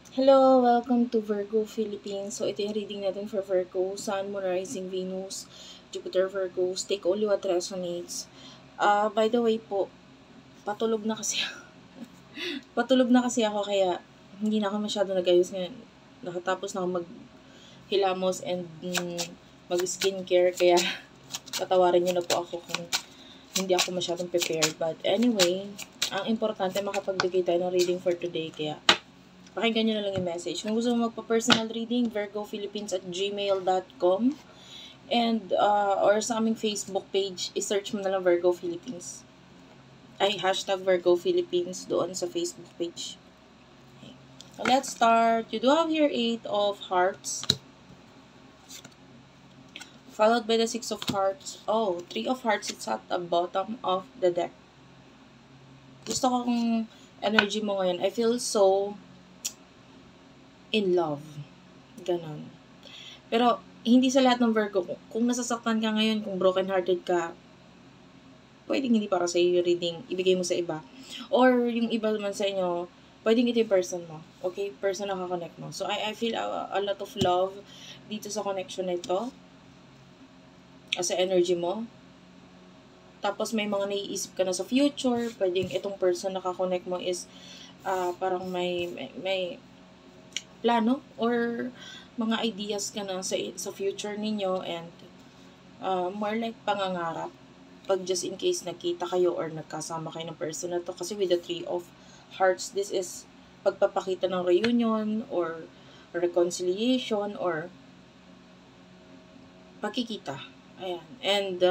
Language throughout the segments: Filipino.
Hello, welcome to Virgo Philippines. So, ito yung reading natin for Virgo, Sun, Moon, Rising, Venus, Jupiter, Virgos. Take only what resonates. By the way po, patulog na kasi patulog na kasi ako kaya hindi na ako masyado nag-ayos ngayon. Nakatapos na ako maghilamos and mag-skincare kaya patawarin niyo na po ako kung hindi ako masyadong prepared. But anyway, ang importante makapagbigay tayo ng reading for today kaya pakinggan nyo na lang yung message. Kung gusto mo magpa-personal reading, virgophilippines@gmail.com and or sa aming Facebook page, i-search mo na lang Virgo Philippines. Ay, hashtag Virgo Philippines doon sa Facebook page. Okay. So, let's start. You do have here 8 of Hearts. Followed by the 6 of Hearts. Oh, 3 of Hearts. It's at the bottom of the deck. Gusto kong energy mo ngayon. I feel so in love. Ganon. Pero, hindi sa lahat ng Virgo. Kung nasasaktan ka ngayon, kung broken-hearted ka, pwedeng hindi para sa iyo reading, ibigay mo sa iba. Or, yung iba naman sa inyo, pwedeng ito yung person mo. Okay? Person na kakonect mo. So, I feel a lot of love dito sa connection nito. Sa energy mo. Tapos, may mga naiisip ka na sa future. Pwedeng itong person na kakonect mo is parang may plano or mga ideas ka na sa future ninyo and more like pangangarap pag just in case nakita kayo or nagkasama kayo ng person na to. Kasi with the 3 of Hearts, this is pagpapakita ng reunion or reconciliation or pagkikita. Ayan. And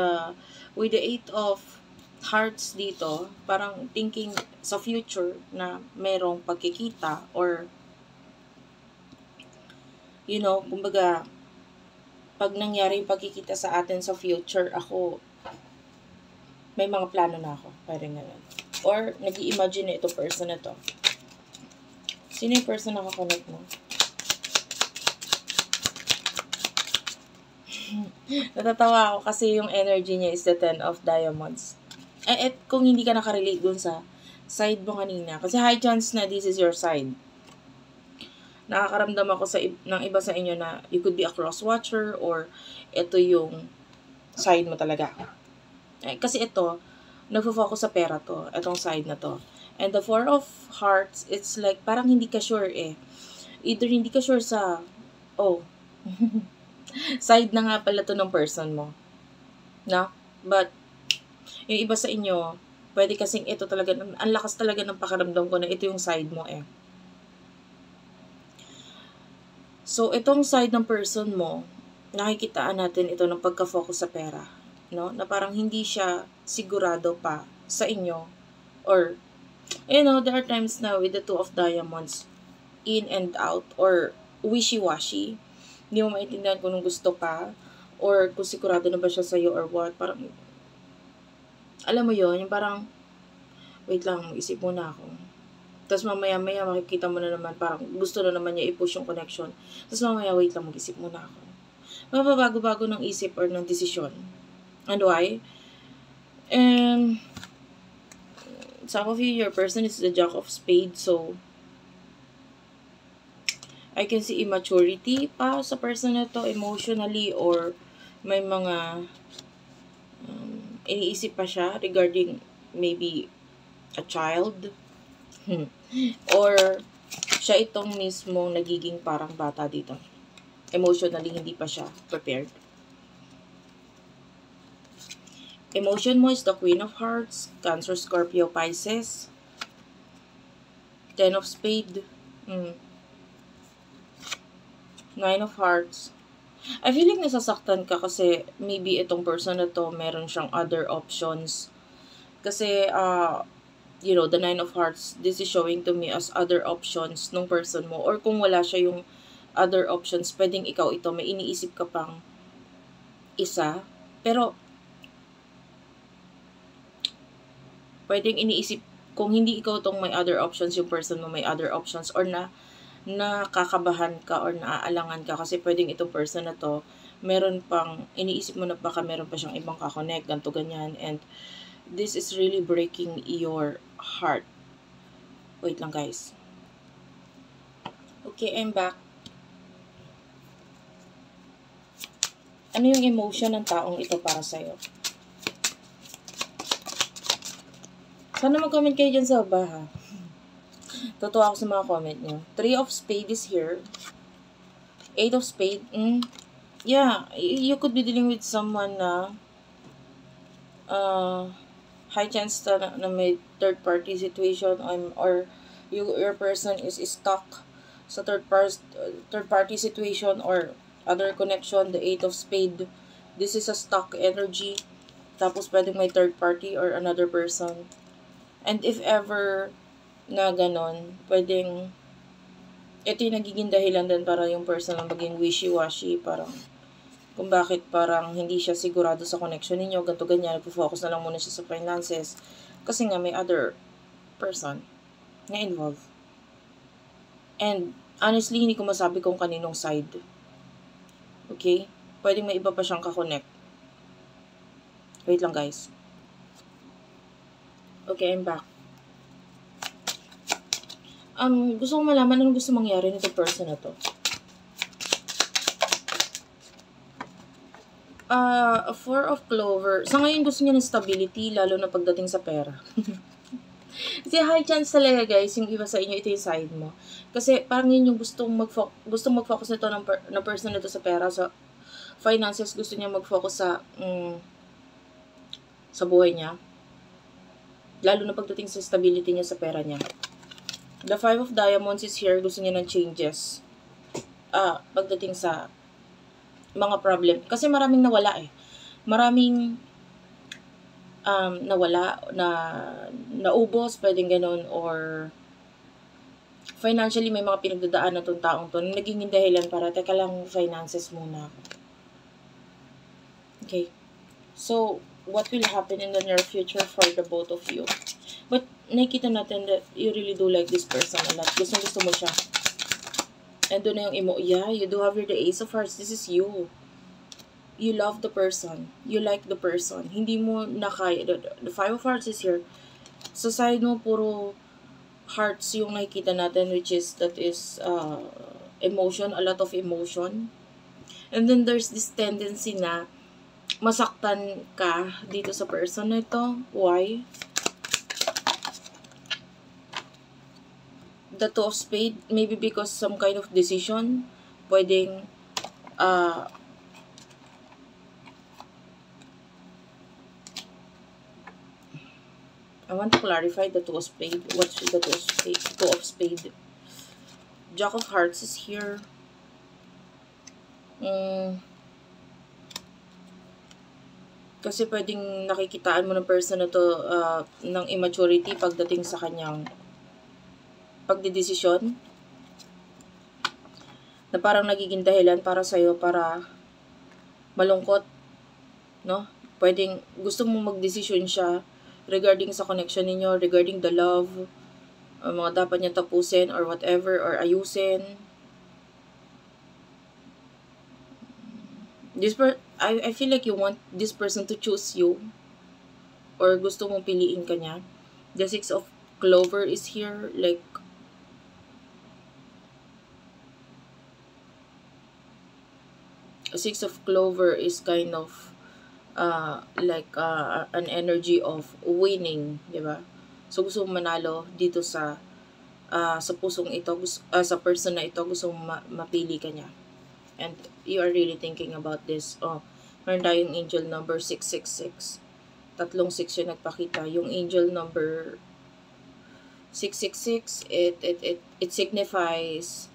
with the 8 of Hearts dito, parang thinking sa future na merong pagkikita or kumbaga, pag nangyari yung pagkikita sa atin sa future, may mga plano na ako. Parang ganun. Or, nag-i-imagine na ito person na to. Sino yung person na kakonect mo? Natatawa ako kasi yung energy niya is the 10 of Diamonds. Kung hindi ka nakarelate dun sa side mo kanina, kasi high chance na this is your side. Nakakaramdam ako ng iba sa inyo na you could be a cross-watcher or ito yung side mo talaga. Kasi ito, nagfo-focus sa pera to, itong side na to. And the 4 of Hearts, it's like parang hindi ka sure eh. Either hindi ka sure sa, side na nga pala to ng person mo. No? But, yung iba sa inyo, pwede kasing ito talaga, ang lakas talaga ng pakiramdam ko na ito yung side mo eh. So, itong side ng person mo, nakikitaan natin ito ng pagka-focus sa pera. No? Na parang hindi siya sigurado pa sa inyo. Or, there are times na with the 2 of Diamonds, in and out, or wishy-washy. Hindi mo maintindihan kung gusto ka, or kung sigurado na ba siya sa'yo, or what. Parang, alam mo yon yung parang, wait lang, isip muna ako. Tapos mamaya-maya makikita mo na naman, parang gusto na naman niya i-push yung connection. Tapos mamaya, wait lang, mag-isip muna ako. Mababago-bago ng isip or ng desisyon. And why? And some of you, your person is the Jack of Spades, so I can see immaturity pa sa person na to emotionally or may mga iniisip pa siya regarding maybe a child. Or siya itong mismong nagiging parang bata dito. Emotionally, hindi pa siya prepared. Emotion mo is the Queen of Hearts, Cancer, Scorpio, Pisces. 10 of Spades. 9 of Hearts. I feel like nasasaktan ka kasi maybe itong person na to meron siyang other options. Kasi, the 9 of Hearts, this is showing to me as other options nung person mo. Or kung wala siya yung other options, pwedeng ikaw ito, may iniisip ka pang isa. Pero, pwedeng iniisip, kung hindi ikaw itong may other options, yung person mo may other options, or nakakabahan ka or naaalangan ka kasi pwedeng itong person na to, meron pang, iniisip mo na baka meron pa siyang ibang kakonect, ganito, ganyan, and this is really breaking your heart. Wait lang guys. Okay, I'm back. Ano yung emotion ng taong ito para sa'yo? Sana mag-comment kayo dyan sa baba, ha? Totoo ako sa mga comment nyo. 3 of Spades is here. 8 of Spades. Yeah, you could be dealing with someone na high chance na may third party situation or your person is stuck sa third party situation or other connection. The 8 of Spades. This is a stuck energy. Tapos pwedeng may third party or another person. And if ever na ganon, pwedeng ito yung nagiging dahilan din para yung person ang maging wishy-washy, parang kung bakit parang hindi siya sigurado sa connection ninyo, ganito ganyan, nagpo-focus na lang muna siya sa finances kasi nga may other person na involved. And honestly, hindi ko masabi kung kaninong side. Okay? Pwedeng may iba pa siyang ka-connect. Wait lang, guys. Okay, I'm back. Gusto ko malaman anong gusto mangyari nito person na to. Four of Clover. Sa ngayon, gusto niya ng stability, lalo na pagdating sa pera. Kasi high chance talaga, guys, yung iba sa inyo, ito yung side mo. Kasi parang yun yung gustong mag-focus nito ng person nito sa pera, sa finances, gusto niya mag-focus sa buhay niya. Lalo na pagdating sa stability niya sa pera niya. The 5 of Diamonds is here. Gusto niya ng changes. Pagdating sa mga problem. Kasi maraming nawala eh. Maraming nawala, naubos, pwedeng ganun, or financially may mga pinagdadaan na itong taong to. Naging dahilan para, teka lang, finances muna ako. Okay. So, what will happen in the near future for the both of you? But, nakikita natin that you really do like this person a lot. Gusto mo siya. And doon na yung yeah, you do have the Ace of Hearts. This is you. You love the person. You like the person. Hindi mo nakaya. The 5 of Hearts is here. Sa side mo, puro hearts yung nakikita natin, which is, that is, emotion. A lot of emotion. And then, there's this tendency na masaktan ka dito sa person na ito. Why? The 2 of Spades, maybe because some kind of decision, pwedeng, I want to clarify the 2 of Spades. What's the 2 of Spades? 2 of Spades. Jack of Hearts is here. Kasi pwedeng nakikitaan mo ng person na to ng immaturity pagdating sa kanyang pagdedesisyon. Na parang nagiging dahilan para sa'yo para malungkot. No? Pwedeng gusto mong magdesisyon siya regarding sa connection ninyo, regarding the love, mga dapat niya tapusin or whatever, or ayusin. I feel like you want this person to choose you, or gusto mong piliin ka niya. The 6 of Clover is here, like, a 6 of Clover is kind of like an energy of winning, di ba? So gusto mong manalo dito sa pusong ito, sa person na ito, gusto mong mapili ka niya. And you are really thinking about this. Meron tayong angel number 666. Tatlong 6 yung nagpakita. Yung angel number 666, it signifies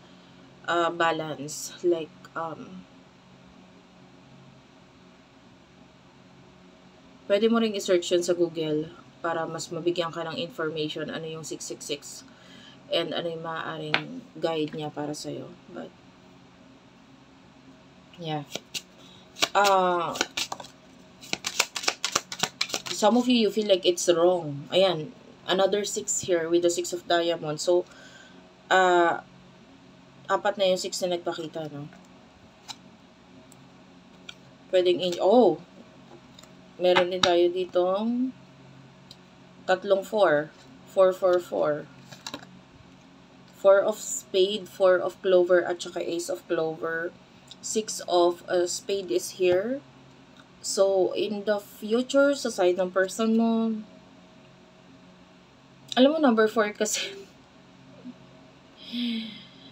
balance. Like, pwede mo ring i-search yun sa Google para mas mabigyan ka ng information ano yung 666 and ano yung maaaring guide niya para sa'yo. But, yeah. Some of you feel like it's wrong. Ayan, another 6 here with the 6 of Diamonds. So, apat na yung 6 na nagpakita, no? Pwedeng meron din tayo ditong tatlong 4. 4, 4, 4. Four of spade, four of clover, at saka ace of clover. Six of spade is here. So, in the future, sa side ng person mo, alam mo, number 4 kasi,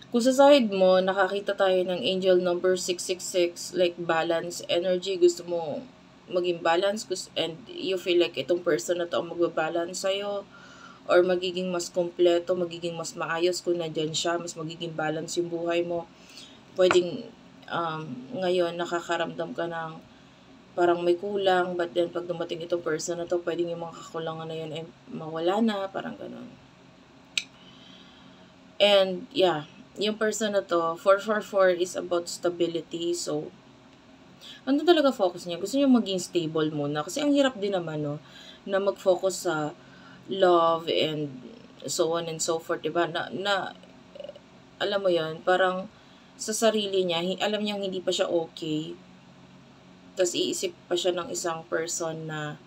kung sa side mo, nakakita tayo ng angel number 666, like balance energy, gusto mo maging balance, and you feel like itong person na to ang magbabalance sa'yo, or magiging mas kompleto, magiging mas maayos kung nandyan siya, mas magiging balance yung buhay mo. Pwedeng, ngayon, nakakaramdam ka ng parang may kulang, but then pag dumating itong person na to, pwedeng yung mga kakulangan na yun ay mawala na, parang ganun. And yeah, yung person na to, 444 is about stability. So, ano talaga focus niya? Gusto niya maging stable muna. Kasi ang hirap din naman, no, na mag-focus sa love and so on and so forth, diba? Alam mo yon, parang sa sarili niya, alam niyang hindi pa siya okay. Tapos iisip pa siya ng isang person na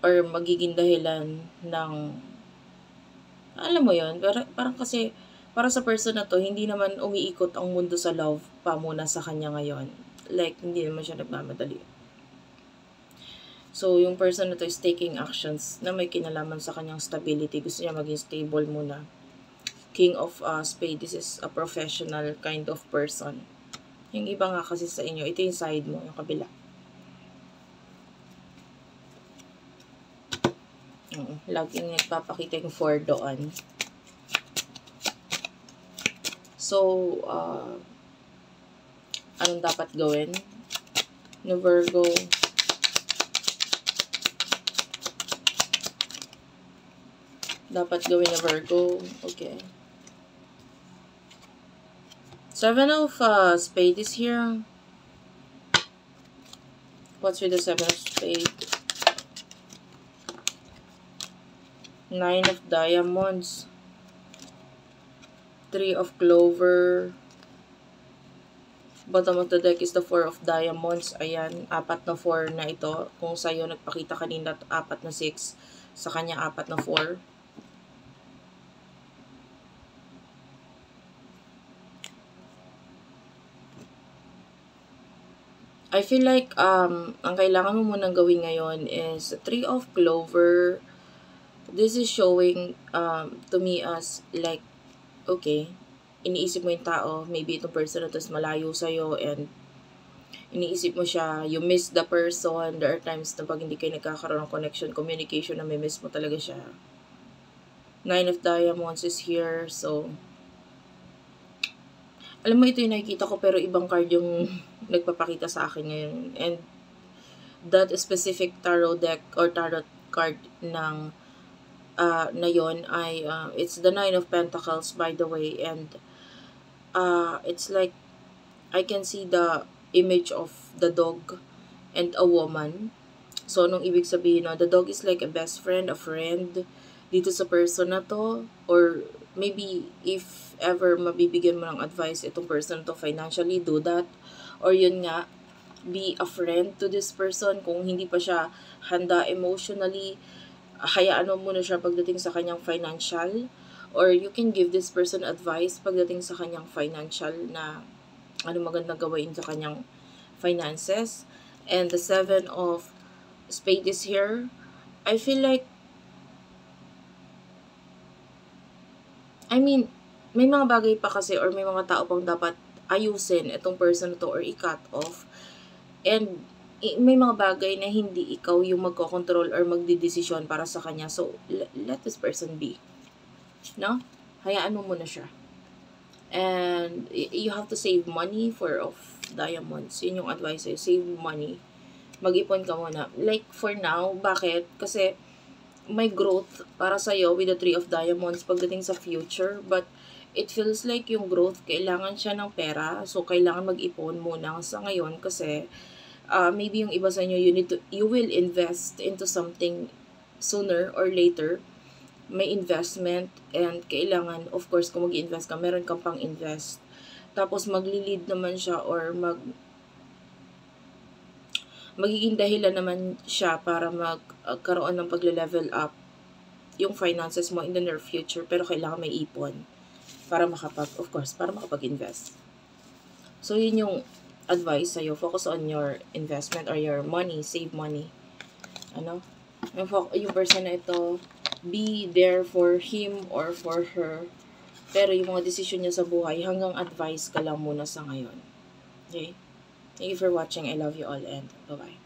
or magiging dahilan ng, alam mo yon, parang kasi para sa person na to, hindi naman umiikot ang mundo sa love pa muna sa kanya ngayon. Like, hindi naman siya nagmamadali. So, yung person na to is taking actions na may kinalaman sa kanyang stability. Gusto niya maging stable muna. King of spade, this is a professional kind of person. Yung iba nga kasi sa inyo, ito yung side mo, yung kabila. Laging nagpapakita yung 4 doon. So, anong dapat gawin? No Virgo. Dapat gawin na Virgo. Okay. 7 of spade is here. What's with the 7 of spade? 9 of diamonds. 3 of clover. Bottom of the deck is the 4 of diamonds. Ayan, 4 na 4 na ito. Kung sa'yo nagpakita kanina 4 na 6, sa kanya 4 na 4. I feel like ang kailangan mo munang gawin ngayon is 3 of clover. This is showing to me as like, okay, iniisip mo yung tao, maybe itong person na tas malayo sa'yo, and iniisip mo siya, you miss the person. There are times na pag hindi kayo nagkakaroon ng connection, communication, na may miss mo talaga siya. 9 of diamonds is here, so alam mo, ito yung nakikita ko, pero ibang card yung nagpapakita sa akin ngayon. And that specific tarot deck or tarot card ng na yon ay it's the 9 of Pentacles, by the way, and it's like I can see the image of the dog and a woman. So anong ibig sabihin, no? The dog is like a best friend, a friend dito sa person na to, or maybe if ever mabibigyan mo ng advice itong person to financially, do that, or yun nga, be a friend to this person. Kung hindi pa siya handa emotionally, hayaan mo muna siya pagdating sa kanyang financial, or you can give this person advice pagdating sa kanyang financial na ano magandang gawin sa kanyang finances. And the 7 of spade is here. I feel like, I mean, may mga bagay pa kasi or may mga tao pang dapat ayusin itong person to or i-cut off. And may mga bagay na hindi ikaw yung magkocontrol or magdidesisyon para sa kanya. So, let this person be. No? Hayaan mo muna siya. And you have to save money for of diamonds. Yun yung advice sa'yo. Save money. Mag-ipon ka muna. Like, for now, bakit? Kasi may growth para sa'yo with the 3 of diamonds pagdating sa future. But it feels like yung growth, kailangan siya ng pera. So, kailangan mag-ipon muna sa ngayon kasi maybe yung iba sa inyo, you will invest into something sooner or later. May investment, and kailangan, of course, kung mag-invest ka, meron kang pang invest. Tapos magli-lead naman siya or magiging dahilan naman siya para magkaroon ng pagle-level up yung finances mo in the near future, pero kailangan may ipon para para makapag-invest. So, yun yung advice sa'yo. Focus on your investment or your money. Save money. Ano? Yung person na ito, be there for him or for her. Pero yung mga decision niya sa buhay, hanggang advice ka lang muna sa ngayon. Okay? Thank you for watching. I love you all and bye-bye.